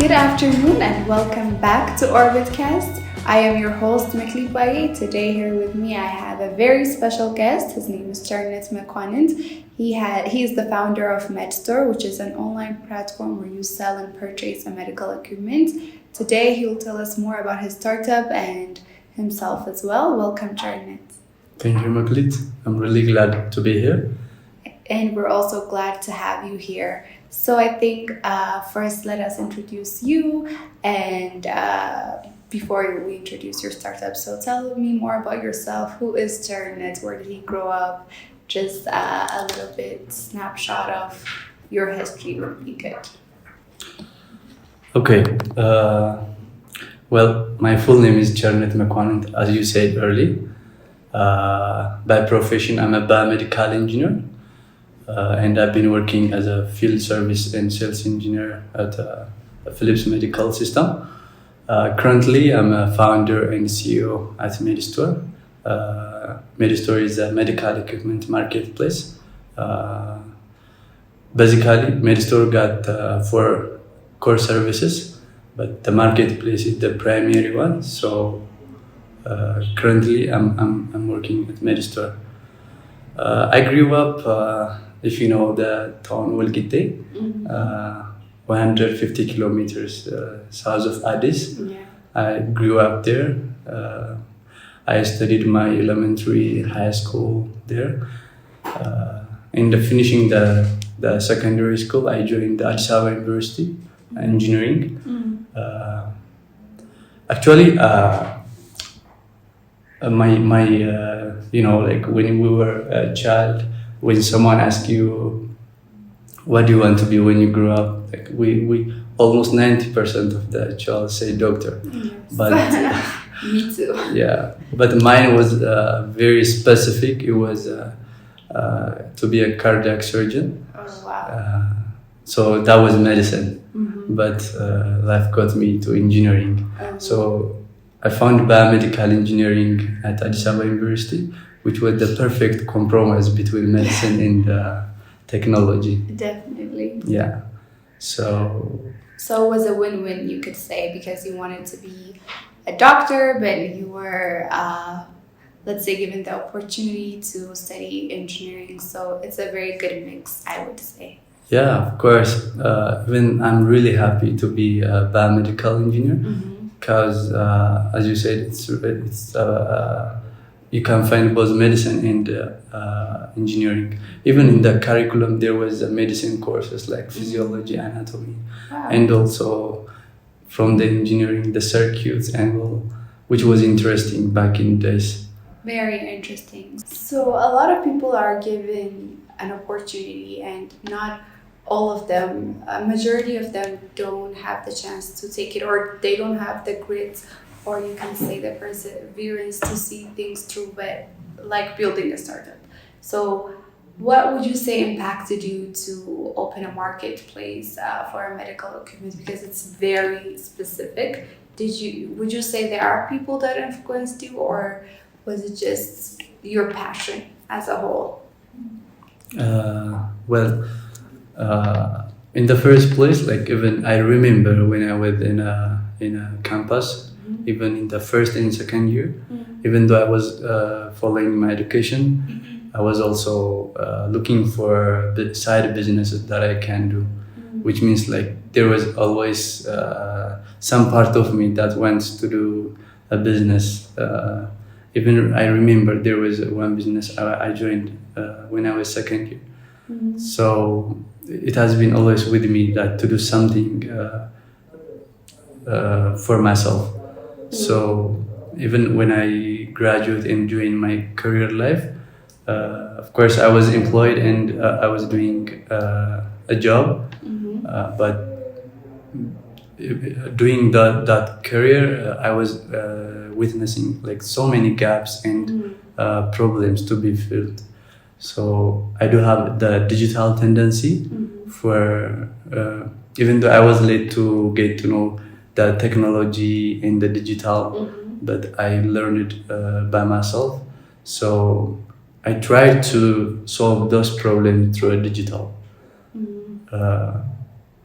Good afternoon and welcome back to Orbitcast. I am your host Medstoreet. Today here with me I have a very special guest. His name is Chernet Mequanent. He is the founder of Medstore, which is an online platform where you sell and purchase medical equipment. Today he will tell us more about his startup and himself as well. Welcome, Chernet. Thank you, Medstoreet. I'm really glad to be here. And we're also glad to have you here. So I think first let us introduce you and before we introduce your startup. So tell me more about yourself. Who is Chernet? Where did he grow up? Just a little bit snapshot of your history would be good. Okay. Well, my full name is Chernet Mequanent, as you said earlier. By profession, I'm a biomedical engineer. And I've been working as a field service and sales engineer at Philips Medical System. Currently, I'm a founder and CEO at Medstore. Medstore is a medical equipment marketplace. Basically, Medstore got 4 core services, but the marketplace is the primary one. So currently, I'm working at Medstore. I grew up. If you know the town Walgite, 150 kilometers south of Addis. Yeah. I grew up there. I studied my elementary, high school there. And finishing the secondary school, I joined the Addis Ababa University, engineering. Actually, my like when we were a child, when someone asks you, what do you want to be when you grow up? Like we almost 90% of the child say doctor. Yes. But me too. Yeah, but mine was very specific. It was to be a cardiac surgeon. Oh wow! So that was medicine, but life got me to engineering. So I found biomedical engineering at Addis Ababa University, which was the perfect compromise between medicine and technology. Definitely. Yeah. So it was a win-win, you could say, because you wanted to be a doctor, but you were, let's say, given the opportunity to study engineering. So it's a very good mix, I would say. Yeah, of course. Even I'm really happy to be a biomedical engineer because, as you said, it's you can find both medicine and engineering. Even in the curriculum, there was medicine courses like physiology, anatomy, and also from the engineering, the circuits angle, which was interesting back in the days. Very interesting. So a lot of people are given an opportunity and not all of them, a majority of them don't have the chance to take it, or they don't have the grit, or you can say the perseverance to see things through, but like building a startup. So what would you say impacted you to open a marketplace for medical equipment? Because it's very specific. Would you say there are people that influenced you, or was it just your passion as a whole? In the first place, like even I remember when I was in a campus, even in the first and second year, even though I was following my education, I was also looking for side businesses that I can do, which means like there was always some part of me that wants to do a business. Even I remember there was one business I joined when I was second year. So it has been always with me that to do something for myself. So even when I graduate and join my career life, of course I was employed and I was doing a job, but doing that career, I was witnessing like so many gaps and problems to be filled. So I do have the digital tendency for, even though I was late to get to know the technology and the digital, but I learned it by myself. So I tried to solve those problems through a digital.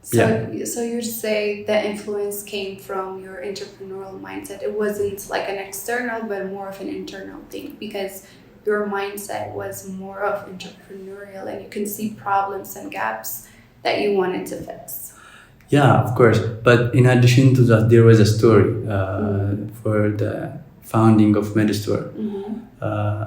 So you'd say the influence came from your entrepreneurial mindset. It wasn't like an external, but more of an internal thing, because your mindset was more of entrepreneurial and you can see problems and gaps that you wanted to fix. Yeah, of course. But in addition to that, there was a story for the founding of Medstore.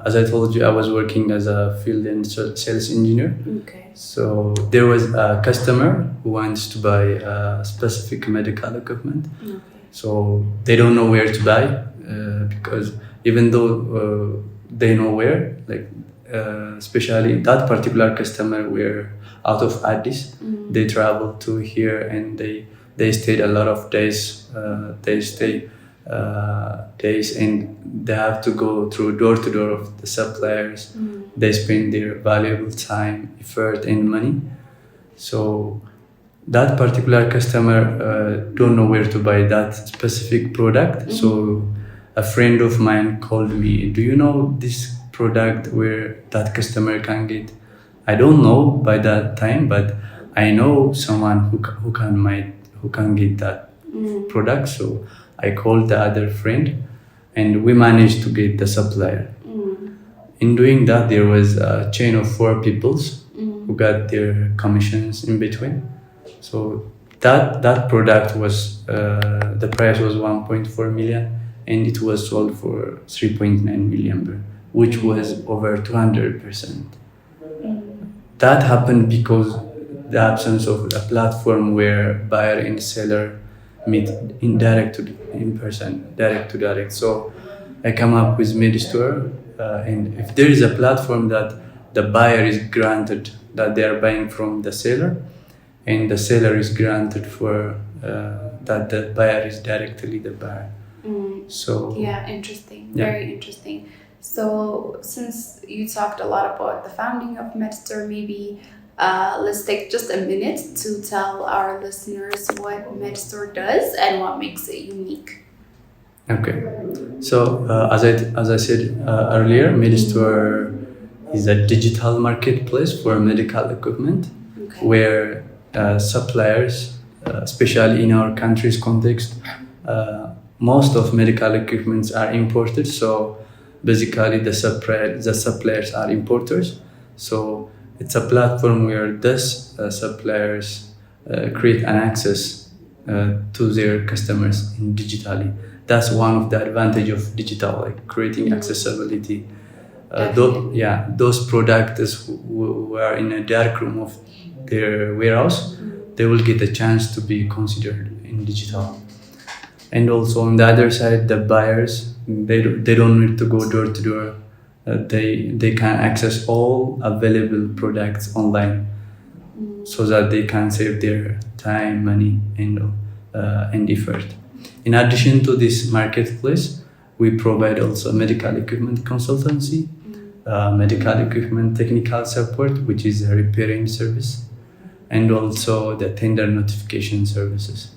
As I told you, I was working as a field and sales engineer. Okay. So there was a customer who wants to buy a specific medical equipment. Okay. So they don't know where to buy because even though they know where, like especially that particular customer were out of Addis, they traveled to here and they stayed a lot of days. Days and they have to go through door to door of the suppliers. They spend their valuable time, effort, and money. So that particular customer don't know where to buy that specific product. So a friend of mine called me, do you know this product where that customer can get? I don't know by that time, but I know someone who can get that product. So I called the other friend and we managed to get the supplier. In doing that, there was a chain of 4 peoples who got their commissions in between. So that product was, the price was 1.4 million and it was sold for 3.9 million, which was over 200%. That happened because the absence of a platform where buyer and seller meet in direct to direct. So I come up with Medstore, and if there is a platform that the buyer is granted that they are buying from the seller, and the seller is granted for that the buyer is directly the buyer. So yeah, interesting. Very interesting. So since you talked a lot about the founding of Medstore, maybe let's take just a minute to tell our listeners what Medstore does and what makes it unique. Okay. So as I said earlier, Medstore is a digital marketplace for medical equipment, where suppliers, especially in our country's context, most of medical equipments are imported. So basically, the suppliers are importers. So it's a platform where these suppliers create an access to their customers in digitally. That's one of the advantage of digital, like creating accessibility. Those products who are in a dark room of their warehouse, they will get a chance to be considered in digital. And also on the other side, the buyers, they don't need to go door to door. They can access all available products online, so that they can save their time, money, and effort. In addition to this marketplace, we provide also medical equipment consultancy, medical equipment technical support, which is a repairing service, and also the tender notification services.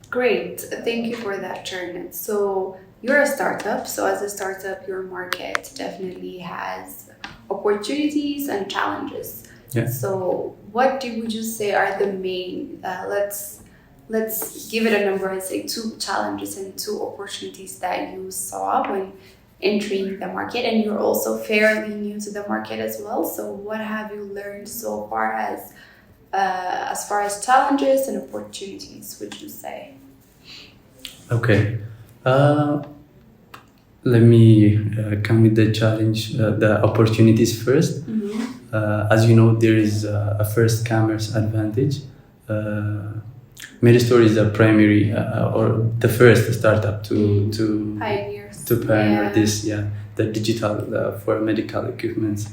Great, thank you for that, Chernet. So you're a startup. So as a startup, your market definitely has opportunities and challenges. Yeah. So what would you say are the main, let's give it a number and say 2 challenges and 2 opportunities that you saw when entering the market, and you're also fairly new to the market as well. So what have you learned so far as challenges and opportunities, would you say? Okay. Let me come with the challenge, the opportunities first. As you know, there is a first commerce advantage. Medstore is a primary or the first startup to pioneer this, the digital for medical equipments.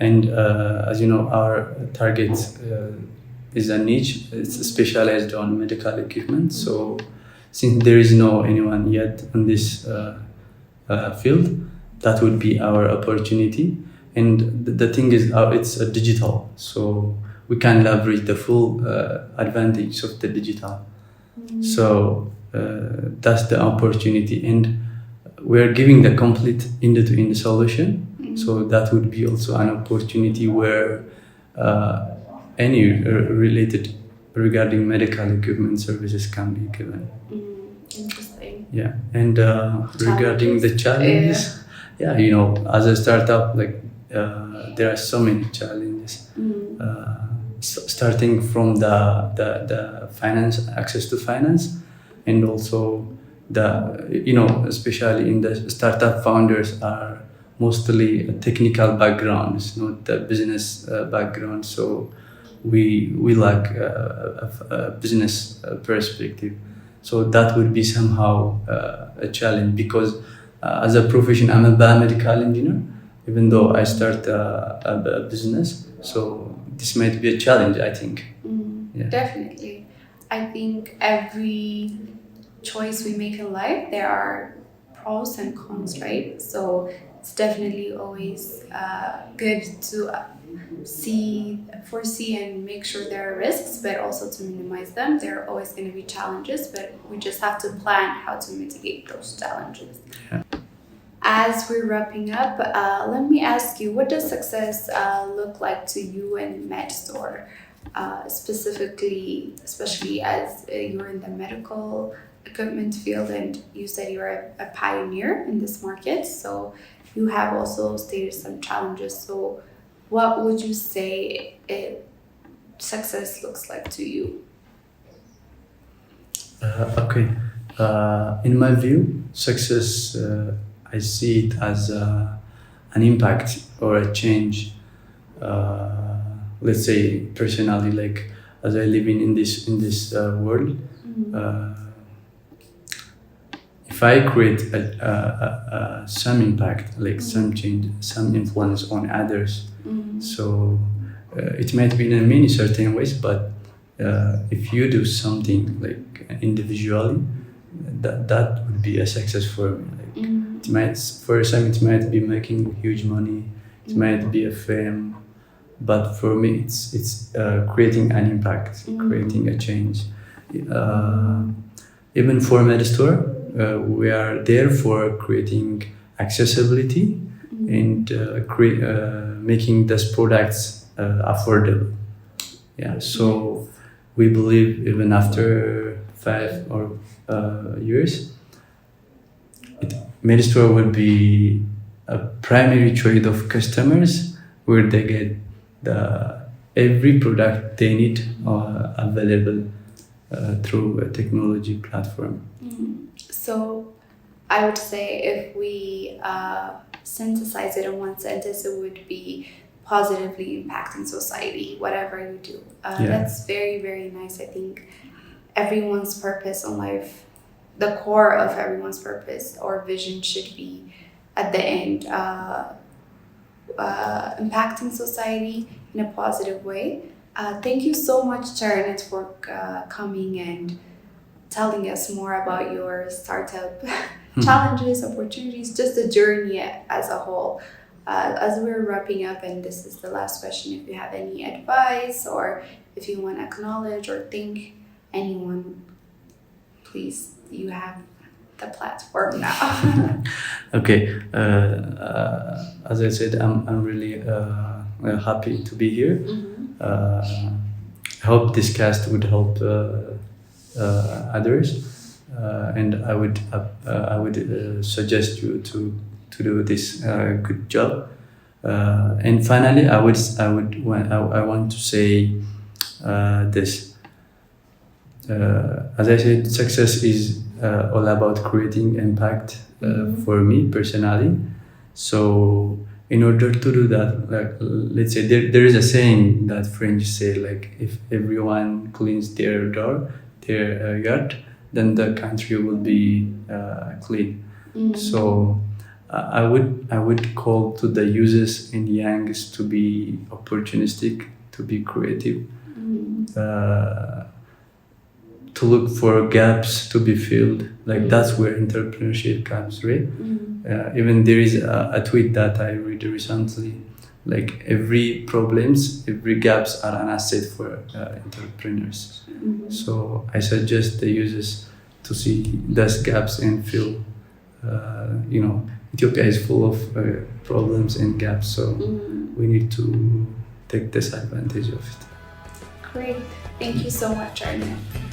And as you know, our target is a niche. It's specialized on medical equipment. So since there is no anyone yet in this field, that would be our opportunity. And the thing is, it's a digital, so we can leverage the full advantage of the digital. So that's the opportunity, and we're giving the complete end-to-end solution. So that would be also an opportunity where any related regarding medical equipment services can be given. Interesting. Yeah, and regarding the challenges, yeah, you know, as a startup, like there are so many challenges. Starting from the finance, access to finance, and also especially in the startup, founders are mostly technical backgrounds, not the business background. So we lack a business perspective. So that would be somehow a challenge, because as a profession, I'm a biomedical engineer, even though I start a business. So this might be a challenge, I think. Yeah. Definitely. I think every choice we make in life, there are pros and cons, right? So it's definitely always good to foresee and make sure there are risks, but also to minimize them. There are always going to be challenges, but we just have to plan how to mitigate those challenges. Yeah. As we're wrapping up, let me ask you, what does success look like to you and Medstore, especially as you're in the medical equipment field, and you said you're a pioneer in this market, so you have also stated some challenges. So what would you say success looks like to you? Okay. In my view, success, I see it as an impact or a change. Let's say personally, like as I live in this world, if I create some impact, like some change, some influence on others, so it might be in many certain ways, but if you do something like individually, that would be a success for me. Like, it might, for some, it might be making huge money, it might be a fame, but for me, it's creating an impact, creating a change. Even for Medstore, we are there for creating accessibility and making these products affordable. Yeah, so we believe even after 5 or years, Medstore would be a primary choice of customers, where they get every product they need available through a technology platform. So I would say, if we synthesize it in one sentence, it would be positively impacting society, whatever you do. That's very, very nice. I think everyone's purpose in life, the core of everyone's purpose or vision, should be at the end impacting society in a positive way. Thank you so much, Chernet, for coming and telling us more about your startup challenges, opportunities, just the journey as a whole. As we're wrapping up, and this is the last question, if you have any advice or if you want to acknowledge or thank anyone, please, you have the platform now. Okay, as I said, I'm really happy to be here. I hope this cast would help others, and I would suggest you to do this good job. And finally, I want to say this. As I said, success is all about creating impact for me personally. So in order to do that, like, let's say there is a saying that French say, like, if everyone cleans their yard, then the country will be clean. So I would call to the users and youngs to be opportunistic, to be creative, to look for gaps to be filled. Like, that's where entrepreneurship comes, right? Even there is a tweet that I read recently, like, every gaps are an asset for entrepreneurs. So I suggest the users to see those gaps and fill. Ethiopia is full of problems and gaps, so we need to take this advantage of it. Great. Thank you so much, Chernet.